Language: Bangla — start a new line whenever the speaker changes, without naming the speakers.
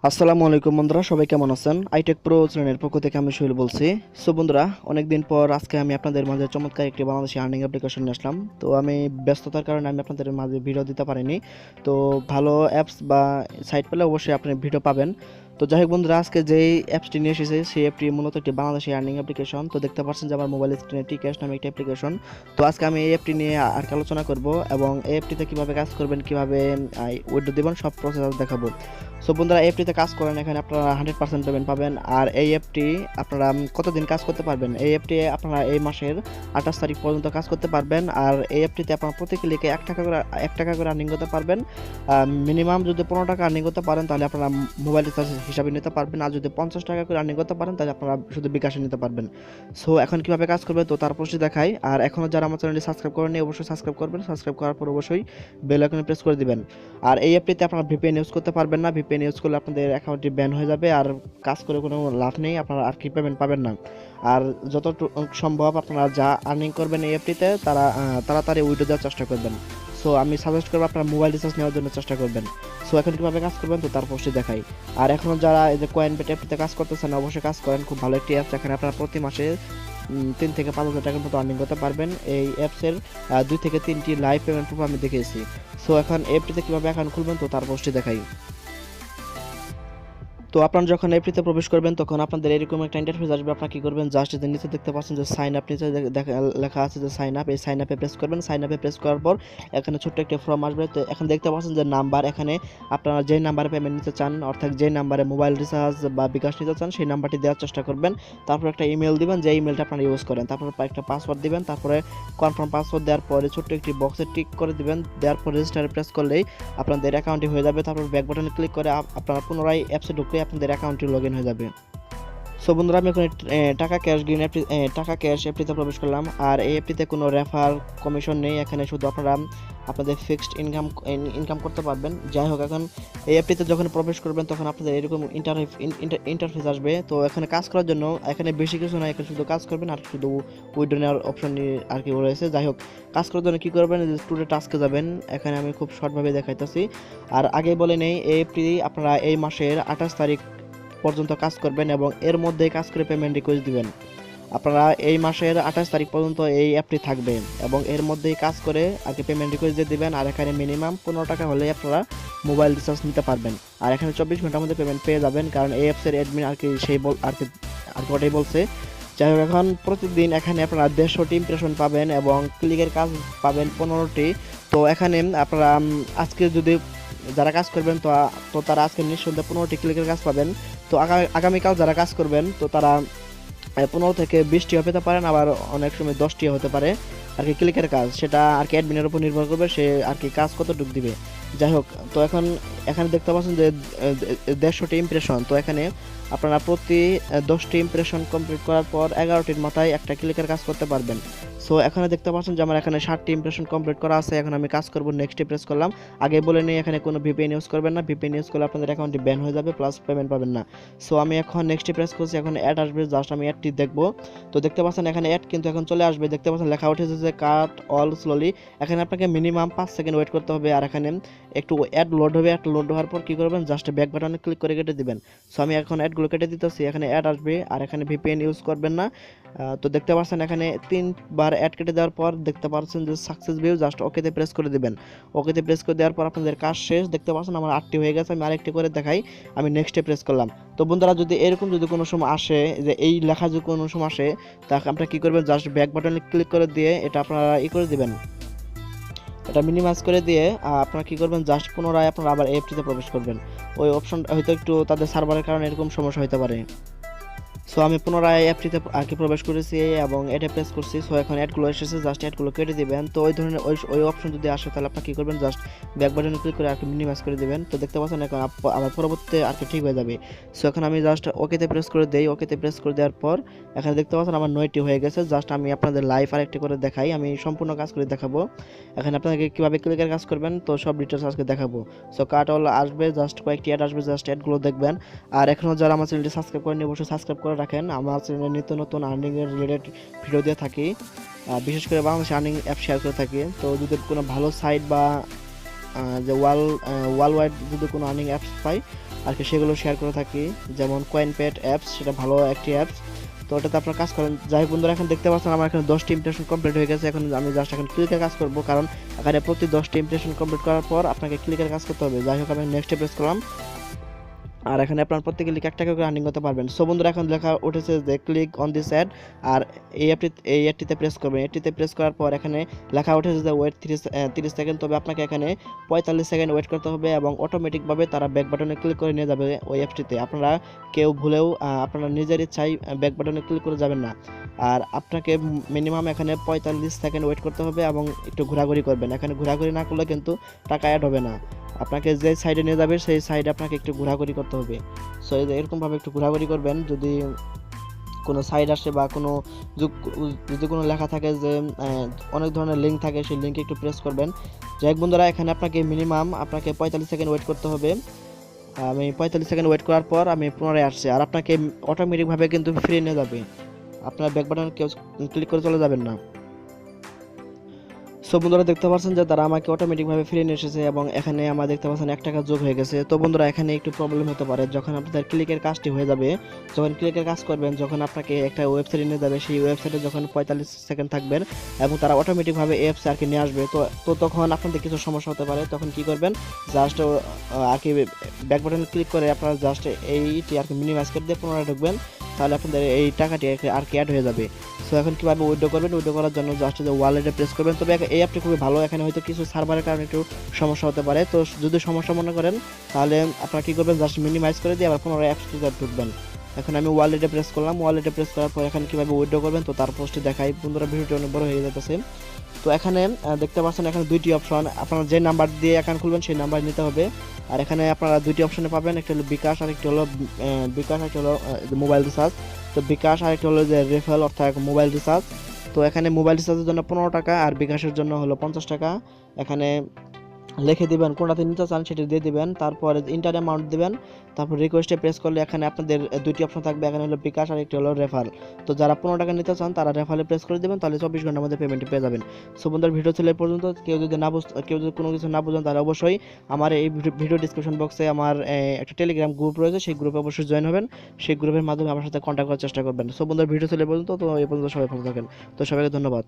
আসসালামু আলাইকুম বন্ধুরা, সবাই কেমন আছেন? আইটেক প্রো চ্যানেলের পক্ষ থেকে আমি সোহেল বলছি। সো বন্ধুরা, অনেকদিন পর আজকে আমি আপনাদের মাঝে চমৎকার একটি বাংলাদেশি আর্নিং অ্যাপ্লিকেশন নিয়ে আসলাম। তো আমি ব্যস্ততার কারণে আমি আপনাদের মাঝে ভিডিও দিতে পারিনি। তো ভালো অ্যাপস বা সাইট পেলে অবশ্যই আপনি ভিডিও পাবেন। তো যাই হোক বন্ধুরা, আজকে যেই অ্যাপসটি নিয়ে এসেছে সেই অ্যাপটি মূলত একটি বাংলাদেশি আর্নিং অ্যাপ্লিকেশন। তো দেখতে পাচ্ছেন যে আমার মোবাইল স্ক্রিনে টিক্যাশ নামে একটি অ্যাপ্লিকেশন। তো আজকে আমি এই অ্যাপটি নিয়ে আর আলোচনা করব এবং এই অ্যাপটিতে কীভাবে কাজ করবেন, কীভাবে উইথড্র দেবেন, সব প্রসেস দেখাবো। সো বন্ধুরা, এই অ্যাপটিতে কাজ করেন, এখানে আপনারা 100% পেমেন্ট পাবেন। আর এই অ্যাপটি আপনারা কতদিন কাজ করতে পারবেন? এই অ্যাপটি আপনারা এই মাসের 28 তারিখ পর্যন্ত কাজ করতে পারবেন। আর এই অ্যাপটিতে আপনারা প্রতি ক্লিকে 1 টাকা করে আর্নিং করতে পারবেন। মিনিমাম যদি 15 টাকা আর্নিং করতে পারেন তাহলে আপনারা মোবাইল রিচার্জ হিসাবে নিতে পারবেন। আর যদি 50 টাকা করে আর্নিং করতে পারেন তাহলে আপনারা শুধু বিকাশে নিতে পারবেন। সো এখন কীভাবে কাজ করবে তো তার প্রসেস দেখাই। আর এখনও যারা আমার চ্যানেলটি সাবস্ক্রাইব করেননি অবশ্যই সাবস্ক্রাইব করবেন। সাবস্ক্রাইব করার পর অবশ্যই বেল আইকনে প্রেস করে দিবেন। আর এই অ্যাপটিতে আপনারা ভিপিএন ইউজ করতে পারবেন না। ভিপিএন ইউজ করলে আপনাদের অ্যাকাউন্টটি ব্যান হয়ে যাবে আর কাজ করে কোনো লাভ নেই, আপনারা আর কি পেমেন্ট পাবেন না। আর যতটুকু সম্ভব আপনারা যা আর্নিং করবেন এই অ্যাপটিতে তাড়াতাড়ি উইথড্র দেওয়ার চেষ্টা করবেন। সো আমি সাজেস্ট করবো আপনারা মোবাইল রিচার্জ নেওয়ার জন্য চেষ্টা করবেন। সো এখন কীভাবে কাজ করবেন তো তার পোস্টে দেখাই। আর এখনও যারা এই যে কয়েনবেট অ্যাপটিতে কাজ করতেছেন অবশ্যই কাজ করেন, খুব ভালো একটি অ্যাপস। এখানে আপনারা প্রতি মাসে 3 থেকে 5 হাজার টাকার মতো আর্নিং করতে পারবেন। এই অ্যাপসের 2 থেকে 3টি লাইভ পেমেন্ট প্রুফ আমি দেখেছি। সো এখন অ্যাপটিতে কীভাবে অ্যাকাউন্ট খুলবেন তো তার পোস্টে দেখাই। তো আপনারা যখন অ্যাপটিতে প্রবেশ করবেন তখন আপনাদের এরকম একটা ইন্টারফেস আসবে। আপনারা কি করবেন, জাস্ট যে নিচে দেখতে পাচ্ছেন যে সাইন আপ, নিচে লেখা আছে যে সাইন আপ, এই সাইন আপে প্রেস করবেন। সাইন আপে প্রেস করার পর এখানে ছোট্ট একটা ফর্ম আসবে। তো এখন দেখতে পাচ্ছেন যে নাম্বার, এখানে আপনারা যেই নাম্বারে পেমেন্ট নিতে চান অর্থাৎ যেই নাম্বারে মোবাইল রিচার্জ বা বিকাশ নিতে চান সেই নাম্বারটি দেওয়ার চেষ্টা করবেন। তারপর একটা ইমেল দিবেন, যে ইমেলটা আপনারা ইউজ করেন। তারপর একটা পাসওয়ার্ড দিবেন। তারপরে কনফার্ম পাসওয়ার্ড দেওয়ার পরে ছোট্ট একটি বক্সে টিক করে দিবেন। দেওয়ার পর রেজিস্টারে প্রেস করলেই আপনাদের অ্যাকাউন্টটি হয়ে যাবে। তারপর ব্যাক বাটনে ক্লিক করে আপনারা পুনরায় অ্যাপসে ঢুকে আপনাদের অ্যাকাউন্টটি লগ ইন হয়ে যাবে। সো বন্ধুরা, আমি এখন টাকা ক্যাশ গ্রিন অ্যাপটি টাকা ক্যাশ অ্যাপটিতে প্রবেশ করলাম। আর এই অ্যাপটিতে কোনো রেফার কমিশন নেই, এখানে শুধু আপনারা আপনাদের ফিক্সড ইনকাম করতে পারবেন। যাই হোক, এখন এই অ্যাপটিতে যখন প্রবেশ করবেন তখন আপনাদের এরকম ইন্টারফেস আসবে। তো এখানে কাজ করার জন্য এখানে বেশি কিছু না, এখানে শুধু কাজ করবেন আর শুধু উইথড্র নেওয়ার অপশন আর কি রয়েছে। যাই হোক, কাজ করার জন্য কী করবেন, টুডে টাস্কে যাবেন। এখানে আমি খুব শর্টভাবে দেখাইতেছি। আর আগে বলে নেই, এই অ্যাপটি আপনারা এই মাসের 28 তারিখ পর্যন্ত কাজ করবেন এবং এর মধ্যে কাজ করে পেমেন্ট রিকোয়েস্ট দিবেন। আপনারা এই মাসের 28 তারিখ পর্যন্ত এই অ্যাপটি থাকবে এবং এর মধ্যেই কাজ করে আর কি পেমেন্ট রিকোয়েস্ট দিয়ে দিবেন। আর এখানে মিনিমাম 15 টাকা হলে আপনারা মোবাইল রিচার্জ নিতে পারবেন। আর এখানে 24 ঘন্টার মধ্যে পেমেন্ট পেয়ে যাবেন, কারণ এই অ্যাপসের অ্যাডমিন আর কি ওটাই বলছে। যাই হোক, এখন প্রতিদিন এখানে আপনারা 150টি ইমপ্রেশন পাবেন এবং ক্লিকের কাজ পাবেন 15টি। তো এখানে আপনারা আজকে যদি যারা কাজ করবেন তো তারা আজকে নিঃসন্দেহে 15টি ক্লিকের কাজ পাবেন। তো আগামীকাল যারা কাজ করবেন তো তারা 15 থেকে 20টিও পেতে পারেন, আবার অনেক সময় 10টিও হতে পারে আর কি ক্লিকের কাজ। সেটা আর কি অ্যাডমিনের উপর নির্ভর করবে, সে আর কি কাজ কতটুকু দিবে। যাই হোক, তো এখানে দেখতে পাচ্ছেন যে 150টি ইমপ্রেশন। তো এখানে আপনারা প্রতি 10টি ইমপ্রেশন কমপ্লিট করার পর 11টির মাথায় একটা ক্লিকের কাজ করতে পারবেন। সো এখানে দেখতে পাচ্ছেন যে আমার এখানে 60টি ইমপ্রেশন কমপ্লিট করা আছে। এখন আমি কাজ করব, নেক্সটে প্রেস করলাম। আগে বলে নেই, এখানে কোনো ভিপিএন ইউজ করবেন না। ভিপিএন ইউজ করলে আপনাদের অ্যাকাউন্টটি ব্যান হয়ে যাবে, প্লাস পেমেন্ট পাবেন না। সো আমি এখন নেক্সটে প্রেস করছি। এখন অ্যাড আসবে, জাস্ট আমি অ্যাডটি দেখব। তো দেখতে পাচ্ছেন এখানে অ্যাড কিন্তু এখন চলে আসবে। দেখতে পাচ্ছেন লেখা উঠেছে যে কাট অল স্লোলি। এখানে আপনাকে মিনিমাম 5 সেকেন্ড ওয়েট করতে হবে। আর এখানে একটু অ্যাড লোড হবে। অ্যাড লোড হওয়ার পর কী করবেন, জাস্ট ব্যাক বাটনে ক্লিক করে কেটে দিবেন। সো আমি এখন অ্যাডগুলো কেটে দিতেছি। এখানে অ্যাড আসবে আর এখানে ভিপিএন ইউজ করবেন না। তো দেখতে পাচ্ছেন এখানে 3বার অ্যাড কেটে দেওয়ার পর দেখতে পাচ্ছেন যে সাকসেস ভিউ, জাস্ট ওকেতে প্রেস করে দিবেন। ওকেতে প্রেস করে দেওয়ার পর আপনাদের কাজ শেষ। দেখতে পাচ্ছেন আমার 8টি হয়ে গেছে। আমি আরেকটি করে দেখাই। আমি নেক্সটে প্রেস করলাম। তো বন্ধুরা, যদি এরকম যদি কোনো সময় আসে যে এই লেখা যদি কোনো সময় আসে, তাহলে আপনারা কী করবেন, জাস্ট ব্যাক বাটনে ক্লিক করে দিয়ে এটা আপনারা করে দিবেন, এটা মিনিমাইজ করে দিয়ে আপনারা কী করবেন, জাস্ট পুনরায় আপনারা আবার অ্যাপটিতে প্রবেশ করবেন। ওই অপশন হয়তো একটু তাদের সার্ভারের কারণে এরকম সমস্যা হতে পারে। সো আমি পুনরায় অ্যাপটিতে আর কি প্রবেশ করেছি এবং এটা প্রেস করছি। সো এখন অ্যাডগুলো এসেছে, জাস্ট অ্যাডগুলো কেটে দিবেন। তো ওই ধরনের ওই অপশন যদি আসে তাহলে আপনি কী করবেন, জাস্ট ব্যাক বাটনে ক্লিক করে আর কি মিনিমাইজ করে দেবেন। তো দেখতে পাচ্ছেন এখন আবার পরবর্তীতে আর কি ঠিক হয়ে যাবে। সো এখন আমি জাস্ট ওকেতে প্রেস করে দেই। ওকেতে প্রেস করে দেওয়ার পর এখানে দেখতে পাচ্ছেন আমার 9টি হয়ে গেছে। জাস্ট আমি আপনাদের লাইভ আরেকটি করে দেখাই, আমি সম্পূর্ণ কাজ করে দেখাবো। এখানে আপনাকে কীভাবে ক্লিকের কাজ করবেন তো সব ডিটেলস আজকে দেখাবো। সো কাট অল আসবে, জাস্ট কয়েকটি অ্যাড আসবে, জাস্ট অ্যাডগুলো দেখবেন। আর এখনও যারা আমার চ্যানেলটি সাবস্ক্রাইব করেনি অবশ্যই সাবস্ক্রাইব করে রাখেন। আমার চ্যানেলে নিত্য নতুন আর্নিংয়ের রিলেটেড ভিডিও দিয়ে থাকি, বিশেষ করে বাংলাদেশ আর্নিং অ্যাপ শেয়ার করে থাকি। তো যদি কোনো ভালো সাইট বা যে ওয়াল ওয়াইড যদি কোনো আর্নিং অ্যাপস পাই আর কি সেগুলো শেয়ার করে থাকি, যেমন কয়েনপেড অ্যাপস, সেটা ভালো একটি অ্যাপস। তো ওটাতে আপনারা কাজ করেন। যাই হোক বন্ধুরা, এখন দেখতে পাচ্ছেন আমার এখানে 10টি ইমপ্রেশন কমপ্লিট হয়ে গেছে। এখন আমি জাস্ট এখন ক্লিকের কাজ করব, কারণ এখানে প্রতি 10টি ইমপ্রেশন কমপ্লিট করার পর আপনাকে ক্লিকের কাজ করতে হবে। যাই হোক, আমি নেক্সটে প্রেস করলাম, আর এখানে আপনার প্রত্যেকে লিখ 1 টাকা করে আর্নিং করতে পারবেন। সো বন্ধুরা, এখন লেখা উঠেছে যে ক্লিক অন দিস অ্যাড, আর এই অ্যাডটিতে প্রেস করবেন। এটিতে প্রেস করার পর এখানে লেখা উঠেছে যে ওয়েট 30 সেকেন্ড। তবে আপনাকে এখানে 45 সেকেন্ড ওয়েট করতে হবে এবং অটোমেটিকভাবে তারা ব্যাক বাটনে ক্লিক করে নিয়ে যাবে ওই অ্যাপটিতে। আপনারা কেউ ভুলেও আপনারা নিজের ইচ্ছায় ব্যাক বাটনে ক্লিক করে যাবেন না। আর আপনাকে মিনিমাম এখানে 45 সেকেন্ড ওয়েট করতে হবে এবং একটু ঘোরাঘুরি করবেন। এখানে ঘোরাঘুরি না করলে কিন্তু টাকা অ্যাড হবে না। আপনাকে যে সাইডে নিয়ে যাবে সেই সাইডে আপনাকে একটু ঘোরাঘুরি করতে হবে। সো এরকমভাবে একটু ঘোরাঘুরি করবেন। যদি কোনো সাইড আসে বা যদি কোনো লেখা থাকে যে অনেক ধরনের লিঙ্ক থাকে, সেই লিঙ্কে একটু প্রেস করবেন। যাই হোক বন্ধুরা, এখানে আপনাকে মিনিমাম 45 সেকেন্ড ওয়েট করতে হবে। আমি 45 সেকেন্ড ওয়েট করার পর আমি পুনরায় আসছে, আর আপনাকে অটোমেটিকভাবে কিন্তু ফ্রি নিয়ে যাবে। আপনার ব্যাক বাটন কেউ ক্লিক করে চলে যাবেন না। সো বন্ধুরা, দেখতে পাচ্ছেন যে তারা আমাকে অটোমেটিকভাবে ফিরে নিয়ে এসেছে এবং এখানে আমরা দেখতে পাচ্ছেন 1 টাকা যোগ হয়ে গেছে। তো বন্ধুরা, এখানে একটু প্রবলেম হতে পারে যখন আপনাদের ক্লিকের কাজটি হয়ে যাবে। যখন ক্লিকের কাজ করবেন, যখন আপনাকে একটা ওয়েবসাইটে নিয়ে যাবে, সেই ওয়েবসাইটে যখন 45 সেকেন্ড থাকবেন এবং তারা অটোমেটিকভাবে অ্যাপস আর কি নিয়ে আসবে, তো তখন আপনাদের কিছু সমস্যা হতে পারে। তখন কি করবেন, জাস্ট আর কি ব্যাক বাটনে ক্লিক করে আপনারা জাস্ট এইটি আর কি মিনিমাইজ করে দিয়ে পুনরায় ঢুকবেন, তাহলে আপনাদের এই টাকাটি আর কি অ্যাড হয়ে যাবে। সো এখন কীভাবে উইথড্র করবেন, উইথড্র করার জন্য জাস্ট যে ওয়ালেটে প্রেস করবেন। তবে এই অ্যাপটি খুবই ভালো, এখানে হয়তো কিছু সার্ভারের কারণে একটু সমস্যা হতে পারে। তো যদি সমস্যা মনে করেন, তাহলে আপনারা কী করবেন, জাস্ট মিনিমাইজ করে দিয়ে আবার পুনরায় অ্যাপসটিতে ঢুকবেন। এখন আমি ওয়ালেটে প্রেস করলাম, ওয়ালেটে প্রেস করার পর এখানে কীভাবে উইথড্র করবেন তো তার পোস্টে দেখাই। বন্ধুরা, ভিডিওটি অনেক বড় হয়ে যেতেছে। তো এখানে দেখতে পাচ্ছেন এখানে 2টি অপশন, আপনারা যে নাম্বার দিয়ে অ্যাকাউন্ট খুলবেন সেই নাম্বার নিতে হবে। আর এখানে আপনারা 2টি অপশনে পাবেন, একটা হলো বিকাশ আর একটা হলো মোবাইল রিচার্জ। তো বিকাশ আর একটা হলো যে রেফারেল অর্থাৎ মোবাইল রিচার্জ। তো এখানে মোবাইল রিচার্জের জন্য 15 টাকা আর বিকাশের জন্য হলো 50 টাকা। এখানে লিখে দিবেন কোনটাতে নিতে চান, সেটা দিয়ে দিবেন, তারপরে ইন্টার অ্যামাউন্ট দিবেন, তারপর রিকোয়েস্টে প্রেস করলে এখানে আপনাদের 2টি অপশন থাকবে, এখানে হলো বিকাশ আর একটি হলো রেফার। তো যারা 15 টাকা নিতে চান তারা রেফারে প্রেস করে দিবেন, তাহলে 24 ঘন্টার মধ্যে পেমেন্টটি পেয়ে যাবেন। সো বন্ধুরা, ভিডিও ছিল এই পর্যন্ত। কেউ যদি কোনো কিছু না বুঝেন, তাহলে অবশ্যই আমার এই ভিডিও ডিসক্রিপশন বক্সে আমার একটা টেলিগ্রাম গ্রুপ রয়েছে, সেই গ্রুপে অবশ্যই জয়েন হবেন। সেই গ্রুপের মাধ্যমে আমার সাথে কন্ট্যাক্ট করার চেষ্টা করবেন। সো বন্ধুরা, ভিডিও ছিল এই পর্যন্ত। তো এই পর্যন্ত সবাই ভালো থাকেন। তো সবাইকে ধন্যবাদ।